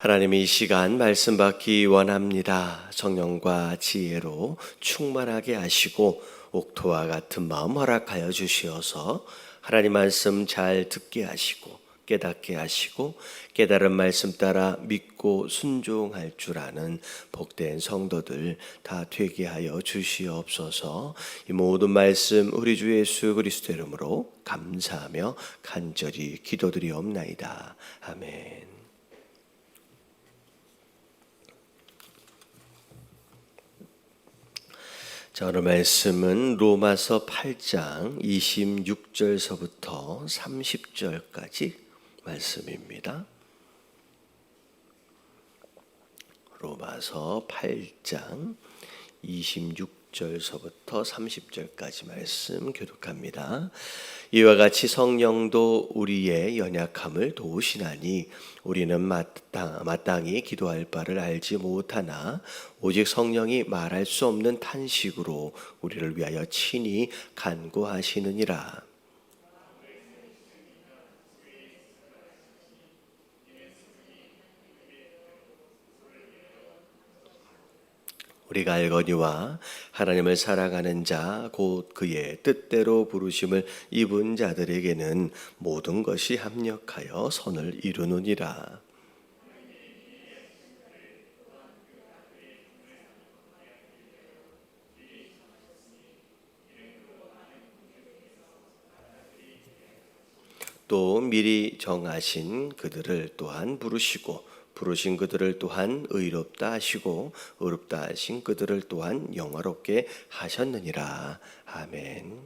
하나님이 이 시간 말씀 받기 원합니다. 성령과 지혜로 충만하게 하시고 옥토와 같은 마음 허락하여 주시어서 하나님 말씀 잘 듣게 하시고 깨닫게 하시고 깨달은 말씀 따라 믿고 순종할 줄 아는 복된 성도들 다 되게 하여 주시옵소서. 이 모든 말씀 우리 주 예수 그리스도 이름으로 감사하며 간절히 기도드리옵나이다. 아멘. 자, 오늘 말씀은 로마서 8장 26절서부터 30절까지 말씀입니다. 로마서 8장 26절서부터 30절까지 말씀 교독합니다. 이와 같이 성령도 우리의 연약함을 도우시나니 우리는 마땅히 기도할 바를 알지 못하나 오직 성령이 말할 수 없는 탄식으로 우리를 위하여 친히 간구하시느니라. 우리가 알거니와 하나님을 사랑하는 자 곧 그의 뜻대로 부르심을 입은 자들에게는 모든 것이 합력하여 선을 이루느니라. 또 미리 정하신 그들을 또한 부르시고 부르신 그들을 또한 의롭다 하시고 의롭다 하신 그들을 또한 영화롭게 하셨느니라. 아멘.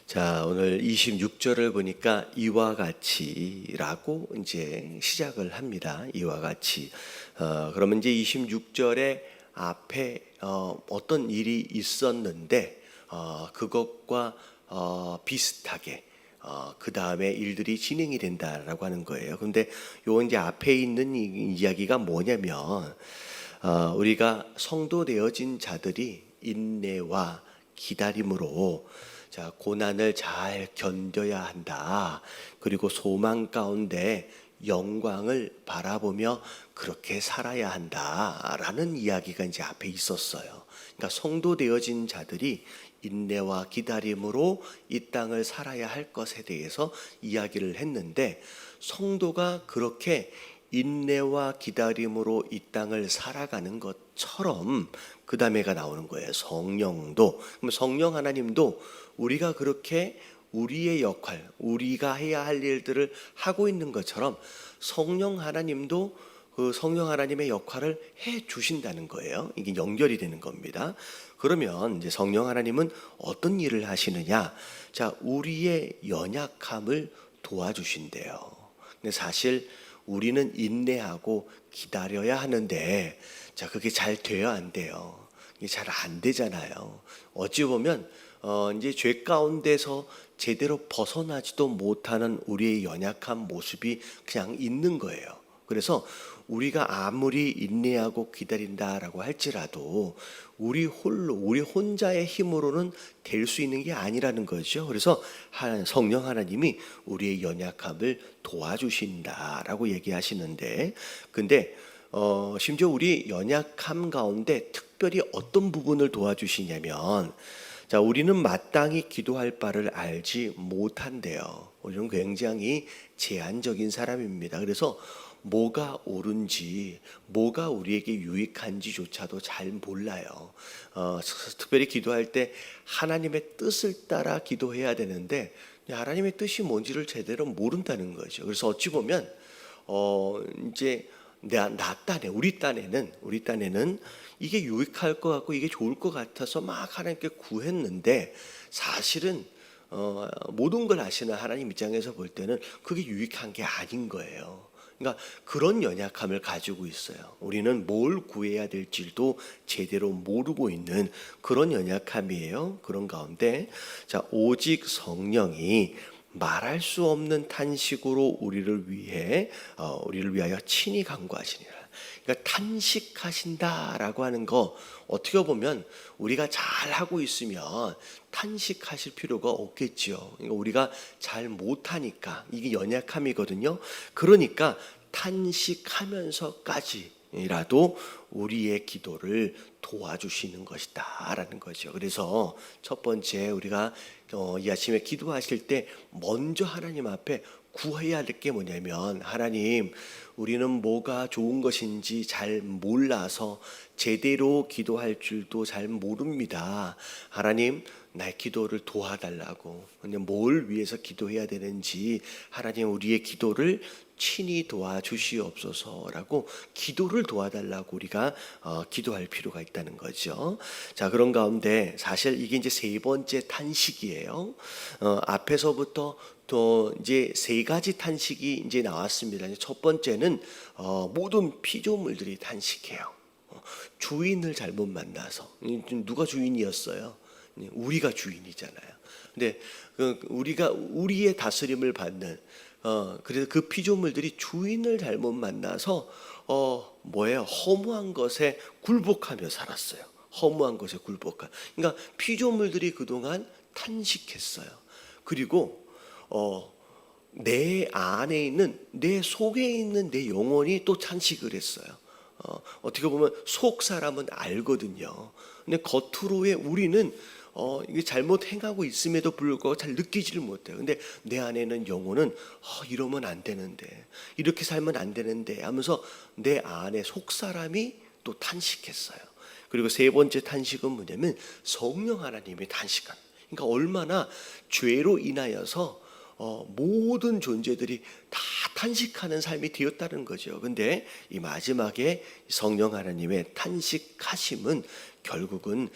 자, 오늘 26절을 보니까 이와 같이라고 이제 시작을 합니다. 이와 같이. 그러면 이제 26절에 앞에 어떤 일이 있었는데 그것과 비슷하게 그 다음에 일들이 진행이 된다라고 하는 거예요. 근데 요 이제 앞에 있는 이야기가 뭐냐면 우리가 성도 되어진 자들이 인내와 기다림으로 자 고난을 잘 견뎌야 한다. 그리고 소망 가운데 영광을 바라보며 그렇게 살아야 한다라는 이야기가 이제 앞에 있었어요. 그러니까 성도 되어진 자들이 인내와 기다림으로 이 땅을 살아야 할 것에 대해서 이야기를 했는데 성도가 그렇게 인내와 기다림으로 이 땅을 살아가는 것처럼 그 다음에가 나오는 거예요. 성령도. 그럼 성령 하나님도 우리가 그렇게 우리의 역할, 우리가 해야 할 일들을 하고 있는 것처럼 성령 하나님도 그 성령 하나님의 역할을 해 주신다는 거예요. 이게 연결이 되는 겁니다. 그러면 이제 성령 하나님은 어떤 일을 하시느냐? 자, 우리의 연약함을 도와주신대요. 근데 사실 우리는 인내하고 기다려야 하는데, 자, 그게 잘 돼요, 안 돼요? 이게 잘 안 되잖아요. 어찌 보면 이제 죄 가운데서 제대로 벗어나지도 못하는 우리의 연약한 모습이 그냥 있는 거예요. 그래서 우리가 아무리 인내하고 기다린다라고 할지라도 우리 혼자의 힘으로는 될 수 있는 게 아니라는 거죠. 그래서 성령 하나님이 우리의 연약함을 도와주신다라고 얘기하시는데, 근데 심지어 우리 연약함 가운데 특별히 어떤 부분을 도와주시냐면, 자, 우리는 마땅히 기도할 바를 알지 못한대요. 우리는 굉장히 제한적인 사람입니다. 그래서 뭐가 옳은지, 뭐가 우리에게 유익한지조차도 잘 몰라요. 특별히 기도할 때 하나님의 뜻을 따라 기도해야 되는데 하나님의 뜻이 뭔지를 제대로 모른다는 거죠. 그래서 어찌 보면 이제 우리 딴에는 이게 유익할 것 같고 이게 좋을 것 같아서 막 하나님께 구했는데 사실은 모든 걸 아시는 하나님 입장에서 볼 때는 그게 유익한 게 아닌 거예요. 그러니까 그런 연약함을 가지고 있어요. 우리는 뭘 구해야 될지도 제대로 모르고 있는 그런 연약함이에요. 그런 가운데 자, 오직 성령이 말할 수 없는 탄식으로 우리를 위하여 친히 간구하시니라. 그러니까 탄식하신다라고 하는 거 어떻게 보면 우리가 잘 하고 있으면 탄식하실 필요가 없겠죠. 그러니까 우리가 잘 못하니까 이게 연약함이거든요. 그러니까 탄식하면서까지라도 우리의 기도를 도와주시는 것이다라는 거죠. 그래서 첫 번째 우리가 이 아침에 기도하실 때 먼저 하나님 앞에 구해야 할 게 뭐냐면, 하나님, 우리는 뭐가 좋은 것인지 잘 몰라서 제대로 기도할 줄도 잘 모릅니다. 하나님, 나의 기도를 도와달라고. 근데 뭘 위해서 기도해야 되는지 하나님 우리의 기도를 친히 도와주시옵소서라고 기도를 도와달라고 우리가 기도할 필요가 있다는 거죠. 자, 그런 가운데 사실 이게 이제 세 번째 탄식이에요. 앞에서부터 또 이제 세 가지 탄식이 이제 나왔습니다. 첫 번째는 모든 피조물들이 탄식해요. 주인을 잘못 만나서. 누가 주인이었어요? 우리가 주인이잖아요. 근데 우리가 우리의 다스림을 받는 그래서 그 피조물들이 주인을 잘못 만나서 허무한 것에 굴복하며 살았어요. 허무한 것에 굴복한. 그러니까 피조물들이 그동안 탄식했어요. 그리고 내 안에 있는, 내 속에 있는 내 영혼이 또 탄식을 했어요. 어떻게 보면 속 사람은 알거든요. 근데 겉으로의 우리는 이게 잘못 행하고 있음에도 불구하고 잘 느끼지를 못해요. 근데 내 안에는 영혼은 이러면 안 되는데, 이렇게 살면 안 되는데 하면서 내 안에 속 사람이 또 탄식했어요. 그리고 세 번째 탄식은 뭐냐면 성령 하나님이 탄식한. 그러니까 얼마나 죄로 인하여서 모든 존재들이 다 탄식하는 삶이 되었다는 거죠. 근데 이 마지막에 성령 하나님의 탄식하심은 결국은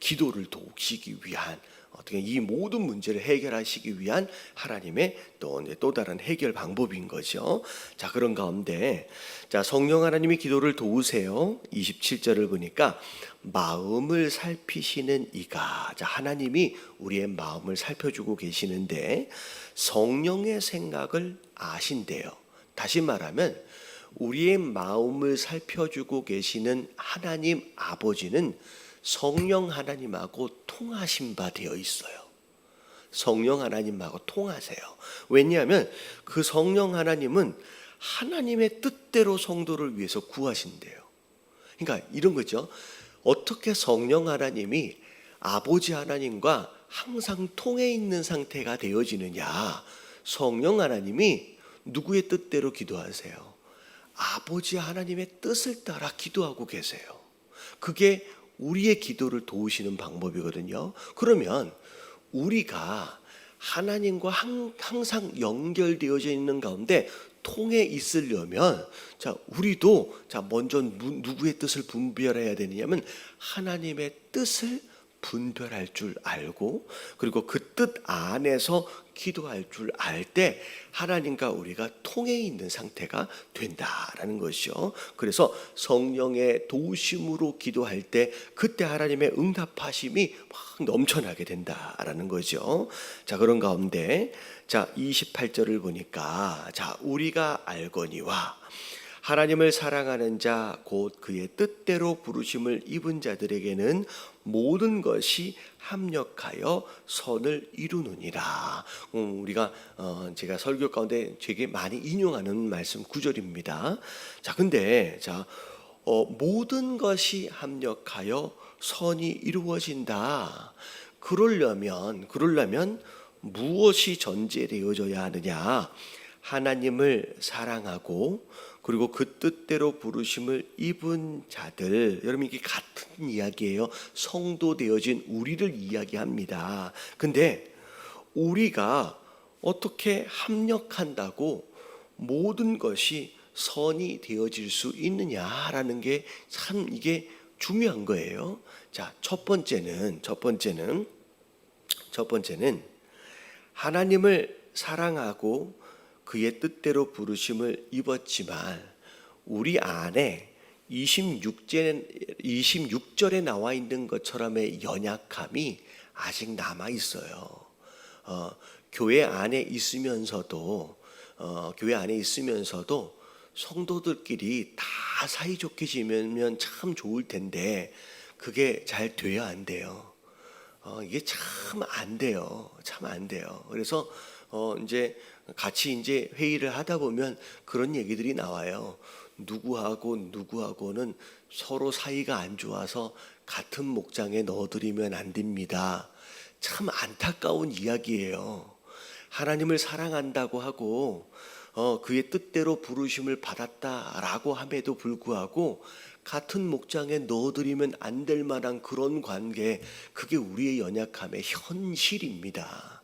기도를 돕시기 위한, 어떻게 이 모든 문제를 해결하시기 위한 하나님의 또 다른 해결 방법인 거죠. 자, 그런 가운데 자, 성령 하나님이 기도를 도우세요. 27절을 보니까 마음을 살피시는 이가, 자, 하나님이 우리의 마음을 살펴주고 계시는데 성령의 생각을 아신대요. 다시 말하면 우리의 마음을 살펴주고 계시는 하나님 아버지는 성령 하나님하고 통하신 바 되어 있어요. 성령 하나님하고 통하세요. 왜냐하면 그 성령 하나님은 하나님의 뜻대로 성도를 위해서 구하신대요. 그러니까 이런 거죠. 어떻게 성령 하나님이 아버지 하나님과 항상 통해 있는 상태가 되어지느냐. 성령 하나님이 누구의 뜻대로 기도하세요? 아버지 하나님의 뜻을 따라 기도하고 계세요. 그게 우리의 기도를 도우시는 방법이거든요. 그러면 우리가 하나님과 항상 연결되어져 있는 가운데 통해 있으려면, 자, 우리도 먼저 누구의 뜻을 분별해야 되느냐면 하나님의 뜻을 분별할 줄 알고, 그리고 그 뜻 안에서 기도할 줄 알 때 하나님과 우리가 통해 있는 상태가 된다라는 것이죠. 그래서 성령의 도우심으로 기도할 때 그때 하나님의 응답하심이 막 넘쳐나게 된다라는 거죠. 자, 그런 가운데 자, 28절을 보니까 자, 우리가 알거니와 하나님을 사랑하는 자 곧 그의 뜻대로 부르심을 입은 자들에게는 모든 것이 합력하여 선을 이루느니라. 우리가 제가 설교 가운데 되게 많이 인용하는 말씀 구절입니다. 자, 근데 모든 것이 합력하여 선이 이루어진다. 그러려면 무엇이 전제되어져야 하느냐? 하나님을 사랑하고 그리고 그 뜻대로 부르심을 입은 자들. 여러분, 이게 같은 이야기예요. 성도 되어진 우리를 이야기합니다. 근데 우리가 어떻게 합력한다고 모든 것이 선이 되어질 수 있느냐라는 게 참 이게 중요한 거예요. 자, 첫 번째는 하나님을 사랑하고 그의 뜻대로 부르심을 입었지만 우리 안에 26절에 나와 있는 것처럼의 연약함이 아직 남아 있어요. 교회 안에 있으면서도 성도들끼리 다 다 사이좋게 지내면 참 좋을 텐데 그게 잘 돼야 안 돼요. 이게 참 안 돼요. 참 안 돼요. 그래서 이제 같이 이제 회의를 하다 보면 그런 얘기들이 나와요. 누구하고는 서로 사이가 안 좋아서 같은 목장에 넣어드리면 안 됩니다. 참 안타까운 이야기예요. 하나님을 사랑한다고 하고 그의 뜻대로 부르심을 받았다라고 함에도 불구하고 같은 목장에 넣어드리면 안 될 만한 그런 관계, 그게 우리의 연약함의 현실입니다.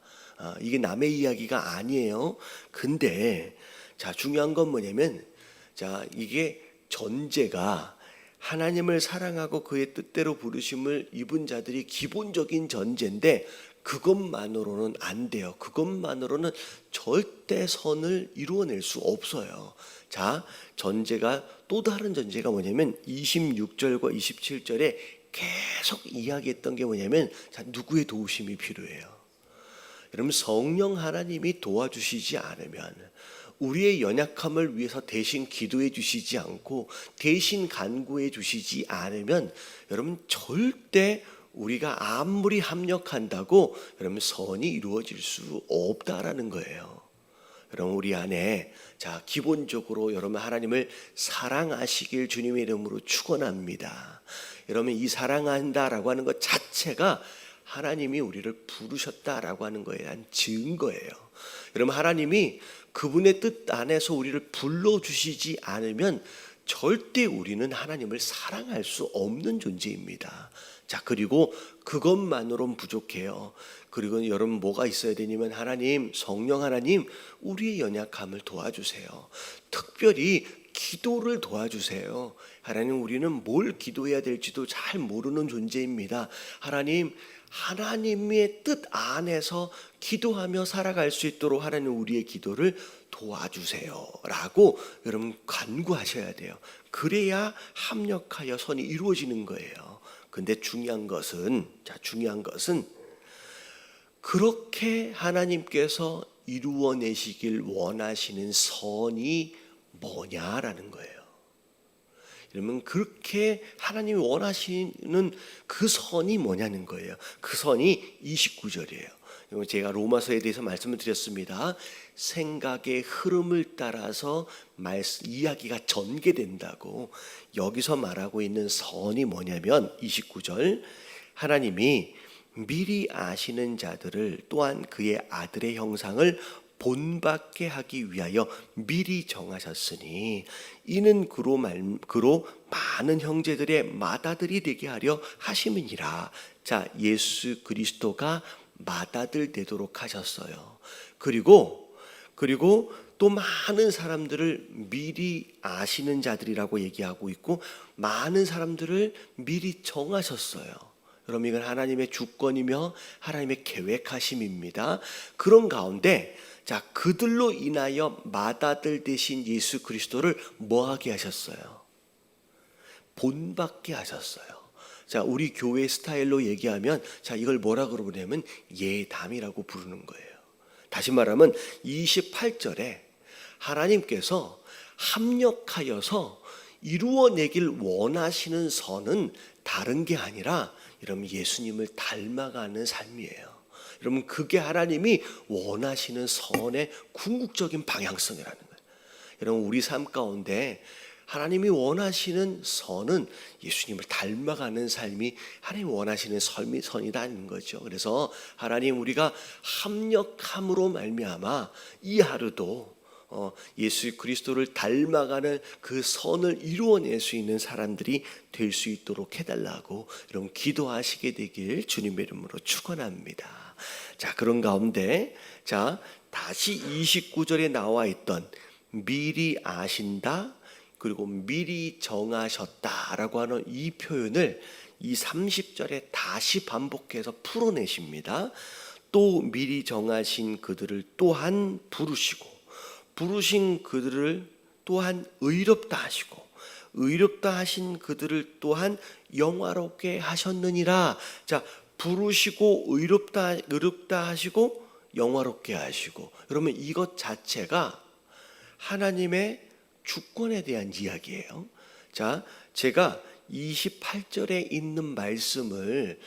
이게 남의 이야기가 아니에요. 근데 자, 중요한 건 뭐냐면, 자, 이게 전제가 하나님을 사랑하고 그의 뜻대로 부르심을 입은 자들이 기본적인 전제인데, 그것만으로는 안 돼요. 그것만으로는 절대 선을 이루어낼 수 없어요. 자, 전제가, 또 다른 전제가 뭐냐면 26절과 27절에 계속 이야기했던 게 뭐냐면, 자, 누구의 도우심이 필요해요? 여러분, 성령 하나님이 도와주시지 않으면, 우리의 연약함을 위해서 대신 기도해 주시지 않고 대신 간구해 주시지 않으면, 여러분 절대 우리가 아무리 합력한다고 여러분 선이 이루어질 수 없다라는 거예요. 여러분, 우리 안에 자, 기본적으로 여러분 하나님을 사랑하시길 주님의 이름으로 축원합니다. 여러분, 이 사랑한다라고 하는 것 자체가 하나님이 우리를 부르셨다라고 하는 거에 대한 증거예요. 여러분, 하나님이 그분의 뜻 안에서 우리를 불러주시지 않으면 절대 우리는 하나님을 사랑할 수 없는 존재입니다. 자, 그리고 그것만으로는 부족해요. 그리고 여러분, 뭐가 있어야 되냐면, 하나님, 성령 하나님, 우리의 연약함을 도와주세요. 특별히 기도를 도와주세요. 하나님, 우리는 뭘 기도해야 될지도 잘 모르는 존재입니다. 하나님, 하나님의 뜻 안에서 기도하며 살아갈 수 있도록 하나님, 우리의 기도를 도와주세요 라고 여러분 간구하셔야 돼요. 그래야 합력하여 선이 이루어지는 거예요. 근데 중요한 것은 그렇게 하나님께서 이루어내시길 원하시는 선이 뭐냐라는 거예요. 여러분, 그렇게 하나님이 원하시는 그 선이 뭐냐는 거예요. 그 선이 29절이에요. 제가 로마서에 대해서 말씀을 드렸습니다. 생각의 흐름을 따라서 이야기가 전개된다고. 여기서 말하고 있는 선이 뭐냐면 29절, 하나님이 미리 아시는 자들을 또한 그의 아들의 형상을 본받게 하기 위하여 미리 정하셨으니 이는 그로 많은 형제들의 맏아들이 되게 하려 하심이니라. 자, 예수 그리스도가 맏아들 되도록 하셨어요. 그리고 또 많은 사람들을 미리 아시는 자들이라고 얘기하고 있고, 많은 사람들을 미리 정하셨어요. 여러분, 이건 하나님의 주권이며 하나님의 계획하심입니다. 그런 가운데 자, 그들로 인하여 맏아들 되신 예수 그리스도를 뭐하게 하셨어요? 본받게 하셨어요. 자, 우리 교회 스타일로 얘기하면, 자, 이걸 뭐라 그러냐면 예담이라고 부르는 거예요. 다시 말하면 28절에 하나님께서 합력하여서 이루어내길 원하시는 선은 다른 게 아니라 여러분, 예수님을 닮아가는 삶이에요. 여러분, 그게 하나님이 원하시는 선의 궁극적인 방향성이라는 거예요. 여러분, 우리 삶 가운데 하나님이 원하시는 선은 예수님을 닮아가는 삶이 하나님이 원하시는 선이라는 거죠. 그래서 하나님, 우리가 합력함으로 말미암아 이 하루도 예수 그리스도를 닮아가는 그 선을 이루어낼 수 있는 사람들이 될 수 있도록 해달라고 여러분 기도하시게 되길 주님의 이름으로 축원합니다. 자, 그런 가운데 자, 다시 29절에 나와 있던 미리 아신다, 그리고 미리 정하셨다라고 하는 이 표현을 이 30절에 다시 반복해서 풀어내십니다. 또 미리 정하신 그들을 또한 부르신 그들을 또한 의롭다 하시고, 의롭다 하신 그들을 또한 영화롭게 하셨느니라. 자, 부르시고 의롭다 하시고 영화롭게 하시고. 여러분, 이것 자체가 하나님의 주권에 대한 이야기예요. 자, 제가 28절에 있는 말씀을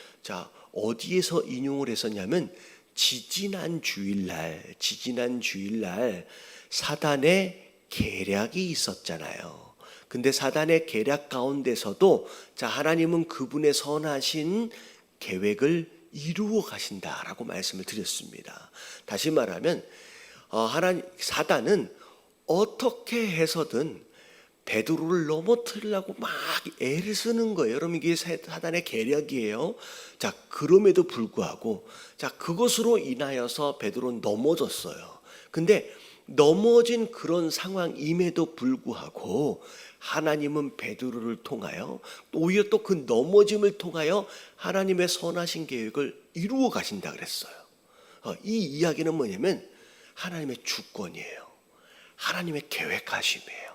어디에서 인용을 했었냐면 지지난 주일날 사단의 계략이 있었잖아요. 근데 사단의 계략 가운데서도 하나님은 그분의 선하신 계획을 이루어 가신다라고 말씀을 드렸습니다. 다시 말하면 사단은 어떻게 해서든 베드로를 넘어뜨리려고 막 애를 쓰는 거예요. 여러분, 이게 사단의 계략이에요. 그럼에도 불구하고 그것으로 인하여서 베드로는 넘어졌어요. 근데 넘어진 그런 상황임에도 불구하고 하나님은 베드로를 통하여 오히려 또 그 넘어짐을 통하여 하나님의 선하신 계획을 이루어 가신다 그랬어요. 이 이야기는 뭐냐면 하나님의 주권이에요. 하나님의 계획하심이에요.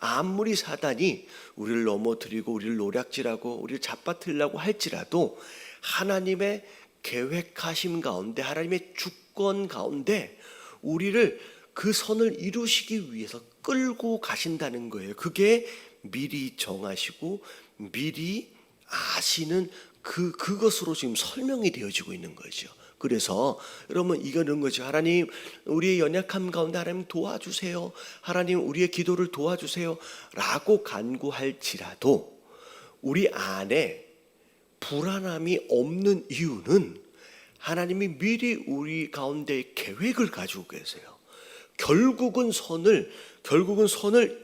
아무리 사단이 우리를 넘어뜨리고 우리를 노략질하고 우리를 잡아뜨리려고 할지라도 하나님의 계획하심 가운데, 하나님의 주권 가운데 우리를 그 선을 이루시기 위해서 끌고 가신다는 거예요. 그게 미리 정하시고 미리 아시는 그것으로 지금 설명이 되어지고 있는 거죠. 그래서 여러분, 이거는 거죠. 하나님, 우리의 연약함 가운데 하나님 도와주세요. 하나님, 우리의 기도를 도와주세요 라고 간구할지라도 우리 안에 불안함이 없는 이유는 하나님이 미리 우리 가운데 계획을 가지고 계세요. 결국은 선을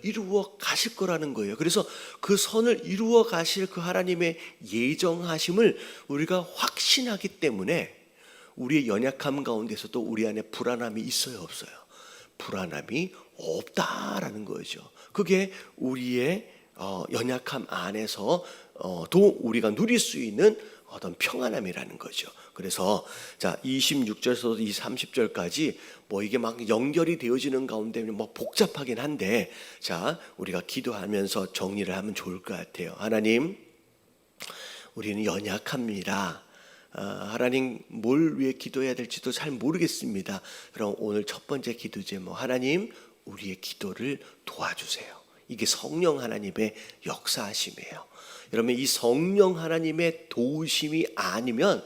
이루어 가실 거라는 거예요. 그래서 그 선을 이루어 가실 그 하나님의 예정하심을 우리가 확신하기 때문에 우리의 연약함 가운데서도 우리 안에 불안함이 있어요, 없어요? 불안함이 없다라는 거죠. 그게 우리의 연약함 안에서 도 우리가 누릴 수 있는 어떤 평안함이라는 거죠. 그래서 26절에서 이 30절까지 이게 막 연결이 되어지는 가운데 복잡하긴 한데 우리가 기도하면서 정리를 하면 좋을 것 같아요. 하나님, 우리는 연약합니다. 하나님, 뭘 위해 기도해야 될지도 잘 모르겠습니다. 그럼 오늘 첫 번째 기도 제목, 하나님, 우리의 기도를 도와주세요. 이게 성령 하나님의 역사하심이에요. 여러분, 이 성령 하나님의 도우심이 아니면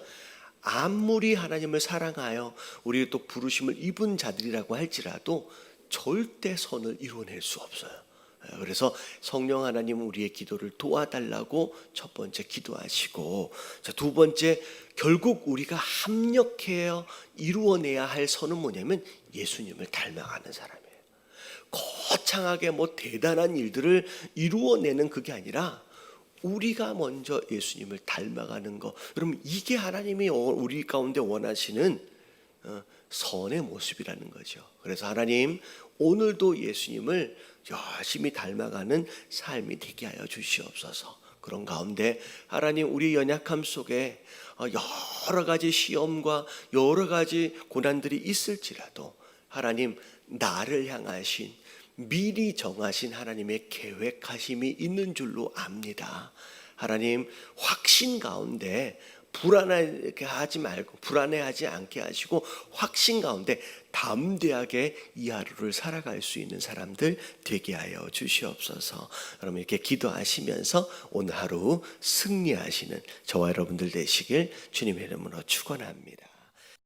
아무리 하나님을 사랑하여 우리를 또 부르심을 입은 자들이라고 할지라도 절대 선을 이루어낼 수 없어요. 그래서 성령 하나님은 우리의 기도를 도와달라고 첫 번째 기도하시고, 두 번째, 결국 우리가 합력해야 이루어내야 할 선은 뭐냐면 예수님을 닮아가는 사람이에요. 거창하게 대단한 일들을 이루어내는 그게 아니라 우리가 먼저 예수님을 닮아가는 거. 여러분, 이게 하나님이 우리 가운데 원하시는 선의 모습이라는 거죠. 그래서 하나님, 오늘도 예수님을 열심히 닮아가는 삶이 되게 하여 주시옵소서. 그런 가운데 하나님, 우리 연약함 속에 여러 가지 시험과 여러 가지 고난들이 있을지라도 하나님, 나를 향하신 미리 정하신 하나님의 계획하심이 있는 줄로 압니다. 하나님, 확신 가운데 불안해하지 않게 하시고 확신 가운데 담대하게 이 하루를 살아갈 수 있는 사람들 되게 하여 주시옵소서. 여러분, 이렇게 기도하시면서 오늘 하루 승리하시는 저와 여러분들 되시길 주님의 이름으로 축원합니다.